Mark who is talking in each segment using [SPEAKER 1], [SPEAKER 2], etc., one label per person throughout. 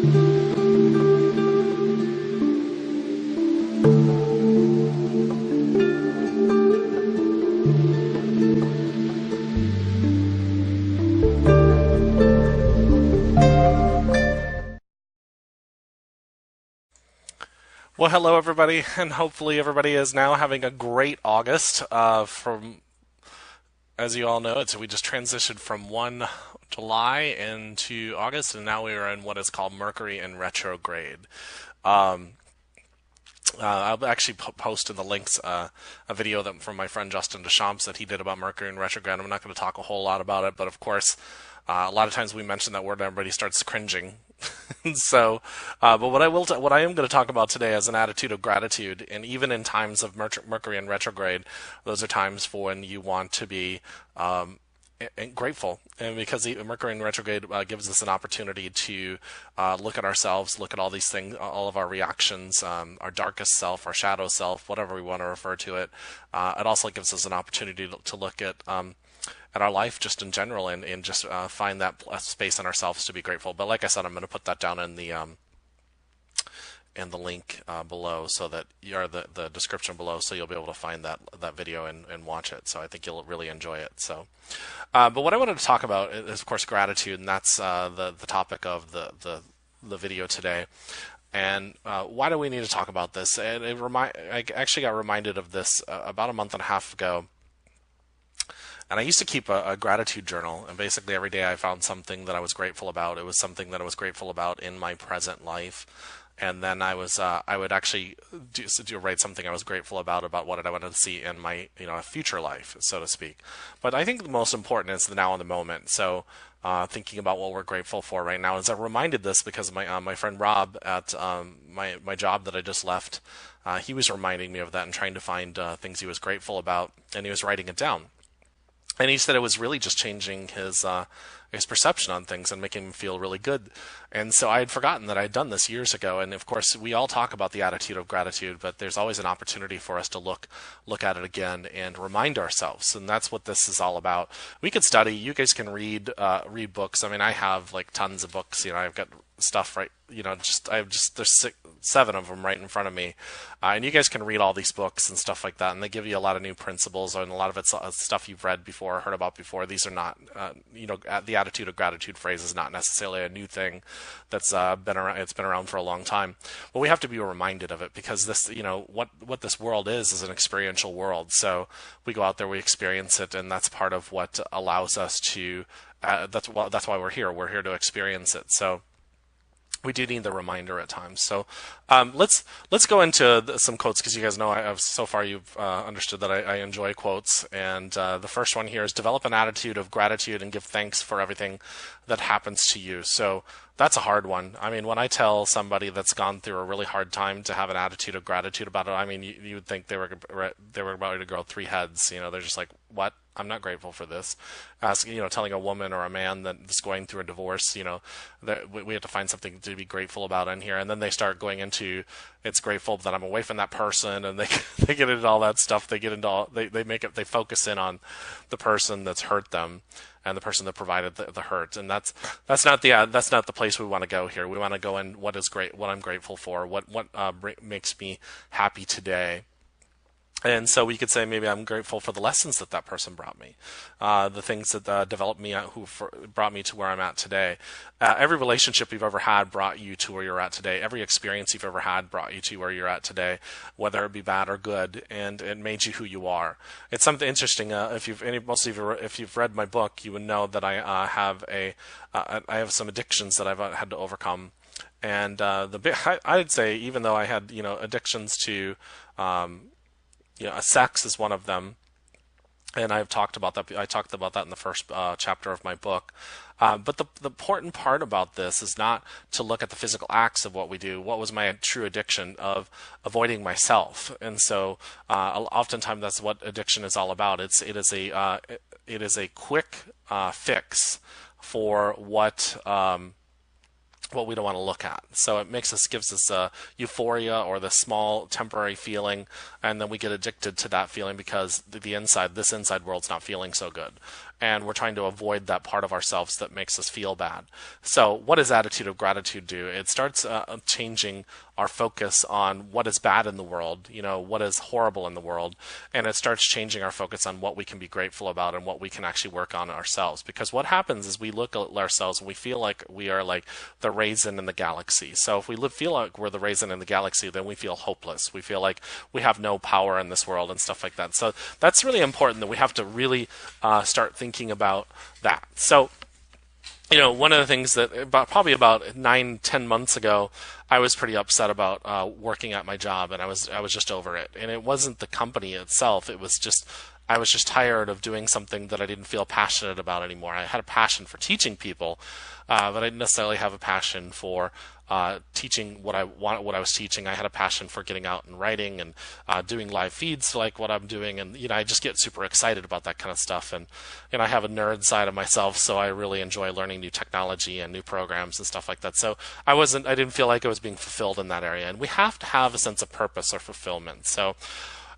[SPEAKER 1] Well, hello everybody, and hopefully everybody is now having a great August. From as you all know, we just transitioned from 1 July into August, and now we are in what is called Mercury in retrograde. Um, I'll actually post in the links a video from my friend Justin Deschamps that he did about Mercury in retrograde. I'm not going to talk a whole lot about it, but of course, a lot of times we mention that word and everybody starts cringing. So, but what I am going to talk about today is an attitude of gratitude, and even in times of Mercury in retrograde, those are times for when you want to be grateful, and because Mercury in retrograde gives us an opportunity to look at ourselves, look at all these things, all of our reactions, our darkest self, our shadow self, whatever we want to refer to it. It also gives us an opportunity to look at our life just in general, and just find that space in ourselves to be grateful. But like I said, I'm going to put that down in the link below, so that you're the description below, so you'll be able to find that video and watch it. So I think you'll really enjoy it. So, but what I wanted to talk about is, of course, gratitude, and that's the topic of the video today. And why do we need to talk about this? And I actually got reminded of this about a month and a half ago. And I used to keep a gratitude journal, and basically every day I found something that I was grateful about. It was something that I was grateful about in my present life, and then I would actually write something I was grateful about what I wanted to see in my future life, so to speak. But I think the most important is the now and the moment. So thinking about what we're grateful for right now, as I reminded this because my friend Rob at my job that I just left, he was reminding me of that and trying to find things he was grateful about, and he was writing it down. And he said it was really just changing his perception on things and making him feel really good. And so I had forgotten that I had done this years ago. And of course, we all talk about the attitude of gratitude, but there's always an opportunity for us to look at it again and remind ourselves. And that's what this is all about. We could study. You guys can read books. I mean, I have like tons of books. I've got stuff right. There's 7 of them right in front of me, and you guys can read all these books and stuff like that, and they give you a lot of new principles, and a lot of it's stuff you've read before, heard about before. These are not, the attitude of gratitude phrase is not necessarily a new thing that's been around. It's been around for a long time, but we have to be reminded of it, because this, what this world is an experiential world. So we go out there, we experience it, and that's part of what allows us to. That's why we're here. We're here to experience it. So we do need the reminder at times. So let's go into some quotes, because you guys know so far you've understood that I enjoy quotes. And the first one here is: develop an attitude of gratitude and give thanks for everything that happens to you. So that's a hard one. I mean, when I tell somebody that's gone through a really hard time to have an attitude of gratitude about it, I mean, you would think they were about to grow 3 heads. They're just like, what? I'm not grateful for this. Telling a woman or a man that's going through a divorce, that we have to find something to be grateful about in here. And then they start going into, it's grateful that I'm away from that person, and they get into all that stuff. They get into all, they focus in on the person that's hurt them and the person that provided the hurt. And that's not the place we want to go here. We want to go in what is great, what I'm grateful for, what makes me happy today. And so we could say, maybe I'm grateful for the lessons that person brought me, the things that developed me, brought me to where I'm at today. Every relationship you've ever had brought you to where you're at today. Every experience you've ever had brought you to where you're at today, whether it be bad or good, and it made you who you are. It's something interesting. If you've read my book, you would know that I have some addictions that I've had to overcome. And I'd say, even though I had addictions to sex is one of them, and I've talked about that. I talked about that in the first chapter of my book. But the important part about this is not to look at the physical acts of what we do. What was my true addiction of avoiding myself? And so, oftentimes that's what addiction is all about. It is a quick fix for what we don't want to look at. So it gives us a euphoria, or the small temporary feeling, and then we get addicted to that feeling because this inside world's not feeling so good. and we're trying to avoid that part of ourselves that makes us feel bad. So what does attitude of gratitude do? It starts changing our focus on what is bad in the world, what is horrible in the world, and it starts changing our focus on what we can be grateful about and what we can actually work on ourselves. Because what happens is we look at ourselves and we feel like we are like the raisin in the galaxy. So if we feel like we're the raisin in the galaxy, then we feel hopeless. We feel like we have no power in this world and stuff like that. So that's really important, that we have to really start thinking about that. So one of the things that probably about 9-10 months ago, I was pretty upset about working at my job, and I was just over it. And it wasn't the company itself. It was just I was just tired of doing something that I didn't feel passionate about anymore. I had a passion for teaching people, but I didn't necessarily have a passion for teaching what I was teaching. I had a passion for getting out and writing and doing live feeds like what I'm doing, and I just get super excited about that kind of stuff. And I have a nerd side of myself, so I really enjoy learning new technology and new programs and stuff like that. So I didn't feel like I was being fulfilled in that area. And we have to have a sense of purpose or fulfillment. So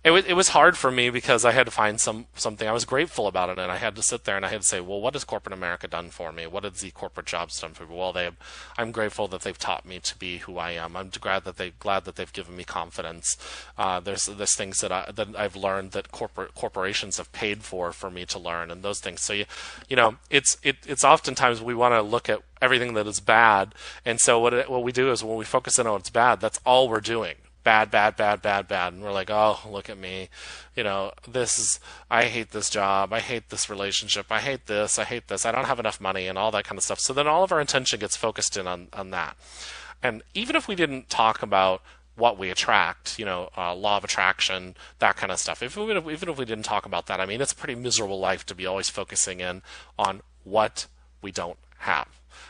[SPEAKER 1] it was hard for me because I had to find something. I was grateful about it, and I had to sit there and I had to say, well, what has corporate America done for me? What has the corporate jobs done for me? Well, I'm grateful that they've taught me to be who I am. I'm glad that they've given me confidence. There's things that I've learned that corporations have paid for me to learn, and those things. So it's oftentimes we want to look at everything that is bad, and so what we do is when we focus in on what's bad, that's all we're doing. Bad, bad, bad, bad, bad. And we're like, oh, look at me. I hate this job. I hate this relationship. I hate this. I don't have enough money and all that kind of stuff. So then all of our attention gets focused in on that. And even if we didn't talk about what we attract, law of attraction, that kind of stuff, even if we didn't talk about that, I mean, it's a pretty miserable life to be always focusing in on what we don't have.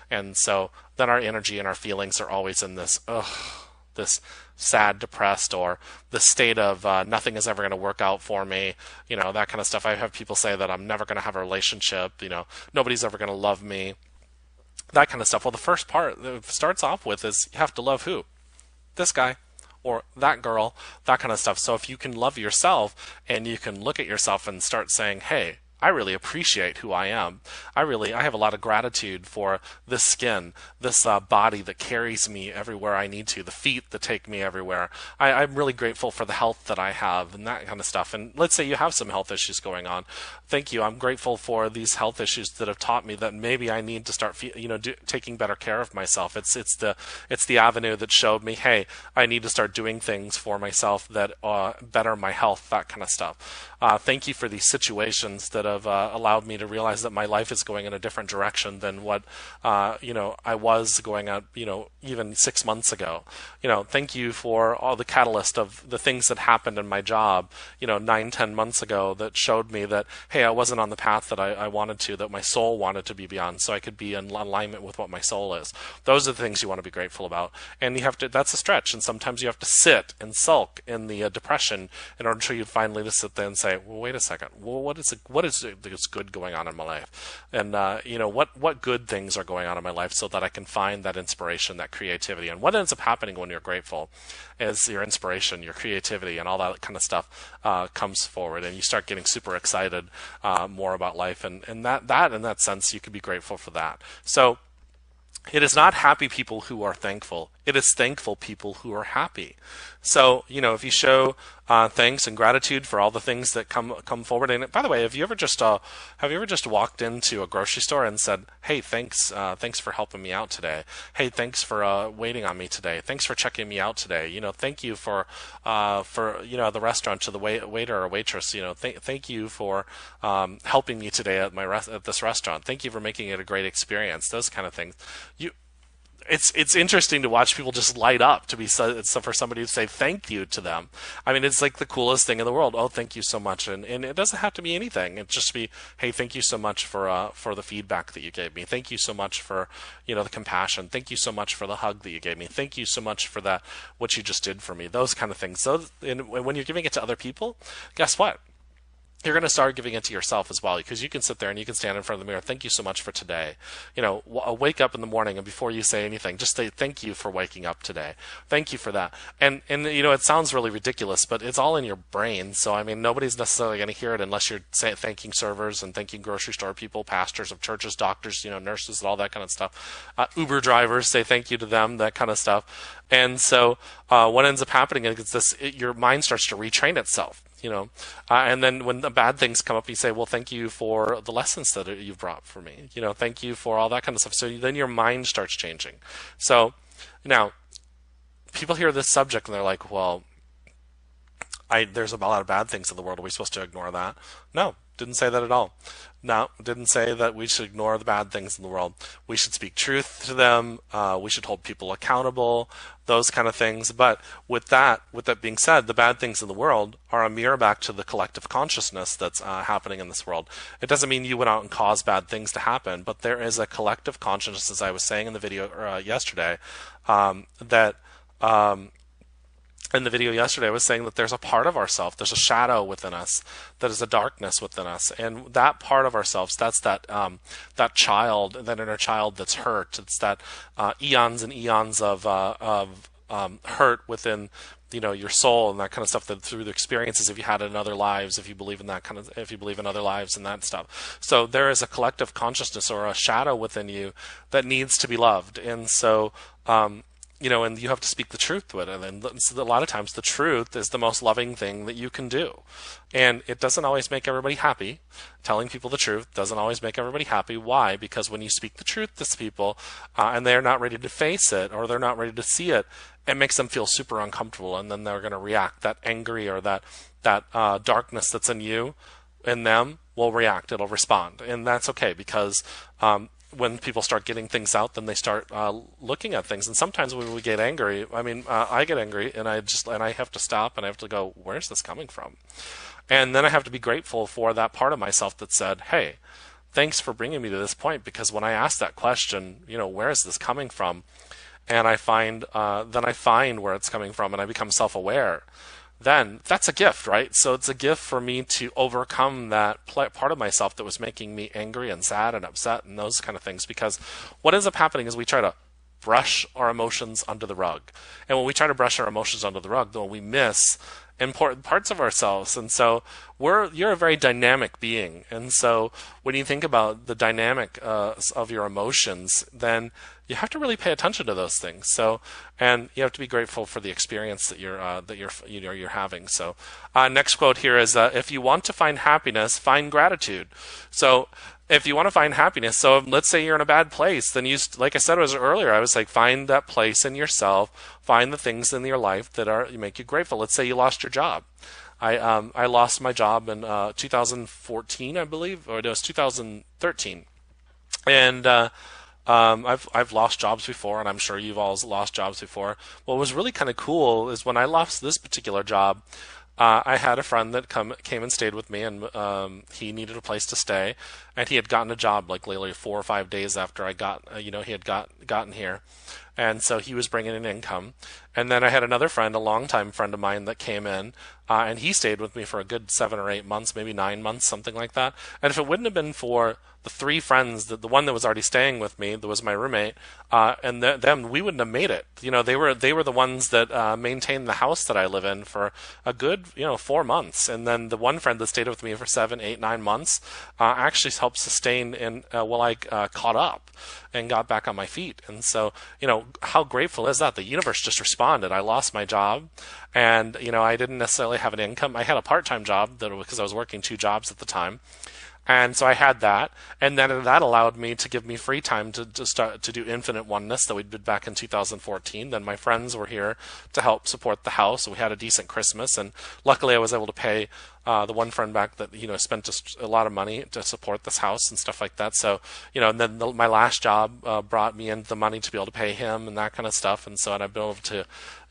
[SPEAKER 1] And so then our energy and our feelings are always in this sad, depressed, or the state of nothing is ever going to work out for me, that kind of stuff. I have people say that I'm never going to have a relationship, nobody's ever going to love me, that kind of stuff. Well, the first part that it starts off with is you have to love who? This guy or that girl, that kind of stuff. So if you can love yourself and you can look at yourself and start saying, hey, I really appreciate who I am. I have a lot of gratitude for this skin, this body that carries me everywhere I need to, the feet that take me everywhere. I'm really grateful for the health that I have and that kind of stuff. And let's say you have some health issues going on. Thank you. I'm grateful for these health issues that have taught me that maybe I need to start, taking better care of myself. It's the avenue that showed me, hey, I need to start doing things for myself that better my health, that kind of stuff. Thank you for these situations that have allowed me to realize that my life is going in a different direction than what I was going at even 6 months ago. Thank you for all the catalyst of the things that happened in my job 9-10 months ago that showed me that, hey, I wasn't on the path that I wanted to, that my soul wanted to be beyond, so I could be in alignment with what my soul is. Those are the things you want to be grateful about, and that's a stretch, and sometimes you have to sit and sulk in the depression in order to you finally to sit there and say, well, wait a second, well, what is that's good going on in my life, and what good things are going on in my life, so that I can find that inspiration, that creativity. And what ends up happening when you're grateful is your inspiration, your creativity, and all that kind of stuff comes forward, and you start getting super excited more about life, and that in that sense you could be grateful for that. So it is not happy people who are thankful. It is thankful people who are happy. So, if you show thanks and gratitude for all the things that come forward. And by the way, have you ever just walked into a grocery store and said, "Hey, thanks for helping me out today. Hey, thanks for waiting on me today. Thanks for checking me out today. Thank you for the restaurant, to the waiter or waitress. Thank you for helping me today at this restaurant. Thank you for making it a great experience." Those kind of things. It's interesting to watch people just light up for somebody to say thank you to them. I mean, it's like the coolest thing in the world. Oh, thank you so much, and it doesn't have to be anything. It just be, hey, thank you so much for the feedback that you gave me. Thank you so much for the compassion. Thank you so much for the hug that you gave me. Thank you so much for what you just did for me. Those kind of things. So when you're giving it to other people, guess what? you're going to start giving it to yourself as well, because you can sit there and you can stand in front of the mirror. Thank you so much for today. Wake up in the morning, and before you say anything, just say thank you for waking up today. Thank you for that. And it sounds really ridiculous, but it's all in your brain. So I mean, nobody's necessarily going to hear it unless you're thanking servers and thanking grocery store people, pastors of churches, doctors, nurses, and all that kind of stuff. Uber drivers, say thank you to them, that kind of stuff. And so what ends up happening is your mind starts to retrain itself. And then when the bad things come up, you say, well, thank you for the lessons that you've brought for me. Thank you for all that kind of stuff. So then your mind starts changing. So now people hear this subject and they're like, well, there's a lot of bad things in the world. Are we supposed to ignore that? No, didn't say that at all. No, didn't say that we should ignore the bad things in the world. We should speak truth to them. We should hold people accountable, those kind of things. But with that being said, the bad things in the world are a mirror back to the collective consciousness that's happening in this world. It doesn't mean you went out and caused bad things to happen, but there is a collective consciousness, as I was saying in the video yesterday, in the video yesterday, I was saying that there's a part of ourselves, there's a shadow within us, that is a darkness within us, and that part of ourselves, that's that child, that inner child that's hurt. It's that eons and eons of hurt within your soul and that kind of stuff, that through the experiences, if you had in other lives, if you believe in other lives and that stuff. So there is a collective consciousness or a shadow within you that needs to be loved, and so. And you have to speak the truth to it. And then a lot of times the truth is the most loving thing that you can do. And it doesn't always make everybody happy. Telling people the truth doesn't always make everybody happy. Why? Because when you speak the truth to people and they're not ready to face it, or they're not ready to see it, it makes them feel super uncomfortable. And then they're going to react. That angry or that darkness that's in you, in them, will react. It'll respond. And that's okay, because when people start getting things out, then they start looking at things. And sometimes when we get angry, I get angry, and I have to stop, and I have to go, where's this coming from? And then I have to be grateful for that part of myself that said, hey, thanks for bringing me to this point, because when I ask that question, where is this coming from? And I find where it's coming from, and I become self-aware. Then that's a gift, right? So it's a gift for me to overcome that part of myself that was making me angry and sad and upset and those kind of things. Because what ends up happening is we try to brush our emotions under the rug. And when we try to brush our emotions under the rug, then we miss important parts of ourselves. And so you're a very dynamic being. And so when you think about the dynamic of your emotions, then you have to really pay attention to those things. So, and you have to be grateful for the experience that you're having. So, next quote here is, if you want to find happiness, find gratitude. So, if you want to find happiness, so let's say you're in a bad place, then like I said earlier, I was like, find that place in yourself, find the things in your life that make you grateful. Let's say you lost your job. I lost my job in 2014, I believe, or it was 2013, and I've lost jobs before, and I'm sure you've all lost jobs before. What was really kind of cool is when I lost this particular job, I had a friend that came and stayed with me, and he needed a place to stay, and he had gotten a job like literally 4 or 5 days after I he had gotten here, and so he was bringing in income. And then I had another friend, a longtime friend of mine, that came in, and he stayed with me for a good 7 or 8 months, maybe 9 months, something like that. And if it wouldn't have been for the 3 friends, the one that was already staying with me, that was my roommate, and them, we wouldn't have made it. They were the ones that maintained the house that I live in for a good 4 months. And then the one friend that stayed with me for 7, 8, 9 months actually helped sustain while I caught up and got back on my feet. And so, how grateful is that? The universe just responded. I lost my job, and I didn't necessarily have an income. I had a part-time job because I was working 2 jobs at the time. And so I had that, and then that allowed me to give me free time to start to do Infinite Oneness that we did back in 2014. Then my friends were here to help support the house, so we had a decent Christmas, and luckily I was able to pay the one friend back that spent just a lot of money to support this house and stuff like that. So and then my last job brought me in the money to be able to pay him and that kind of stuff, and I've been able to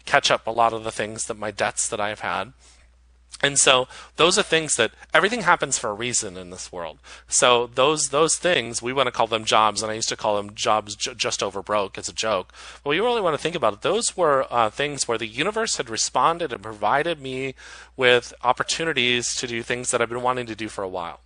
[SPEAKER 1] catch up a lot of the things my debts that I've had. And so those are things that everything happens for a reason in this world. So those things, we want to call them jobs, and I used to call them jobs just over broke as a joke. But you really want to think about it. Those were things where the universe had responded and provided me with opportunities to do things that I've been wanting to do for a while.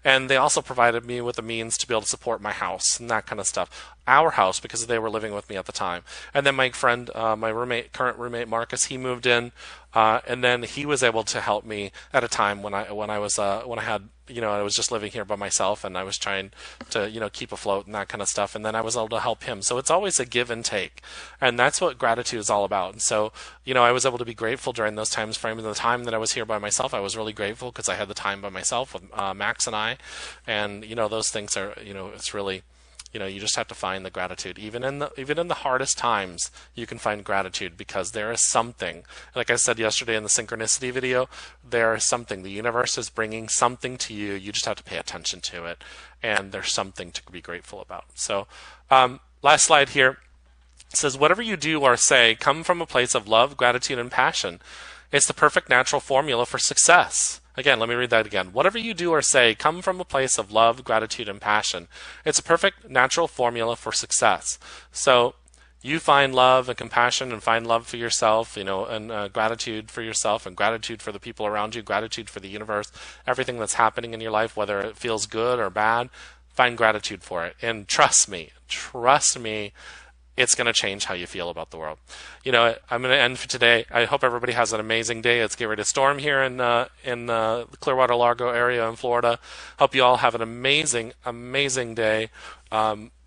[SPEAKER 1] And they also provided me with the means to be able to support my house and that kind of stuff. Our house, because they were living with me at the time. And then my friend, my current roommate Marcus, he moved in, and then he was able to help me at a time when I had, I was just living here by myself, and I was trying to keep afloat and that kind of stuff. And then I was able to help him. So it's always a give and take, and that's what gratitude is all about. And so I was able to be grateful during those times frames. The time that I was here by myself, I was really grateful because I had the time by myself with Max and I, and those things are it's really. You just have to find the gratitude. Even in the hardest times, you can find gratitude because there is something. Like I said yesterday in the synchronicity video, there is something. The universe is bringing something to you. You just have to pay attention to it, and there's something to be grateful about. So, last slide here. It says, whatever you do or say, come from a place of love, gratitude, and passion. It's the perfect natural formula for success. Again, let me read that again. Whatever you do or say, come from a place of love, gratitude, and passion. It's a perfect natural formula for success. So you find love and compassion and find love for yourself, and gratitude for yourself and gratitude for the people around you, gratitude for the universe, everything that's happening in your life, whether it feels good or bad, find gratitude for it. And trust me, it's going to change how you feel about the world. I'm going to end for today. I hope everybody has an amazing day. It's getting ready to storm here in the Clearwater Largo area in Florida. Hope you all have an amazing, amazing day.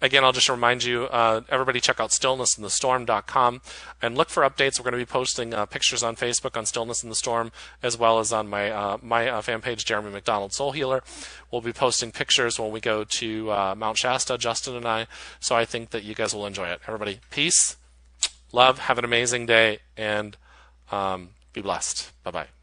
[SPEAKER 1] Again, I'll just remind you, everybody check out stillnessinthestorm.com and look for updates. We're going to be posting pictures on Facebook on Stillness in the Storm, as well as on my fan page, Jeremy McDonald Soul Healer. We'll be posting pictures when we go to Mount Shasta, Justin and I. So I think that you guys will enjoy it. Everybody, peace, love, have an amazing day, and be blessed. Bye-bye.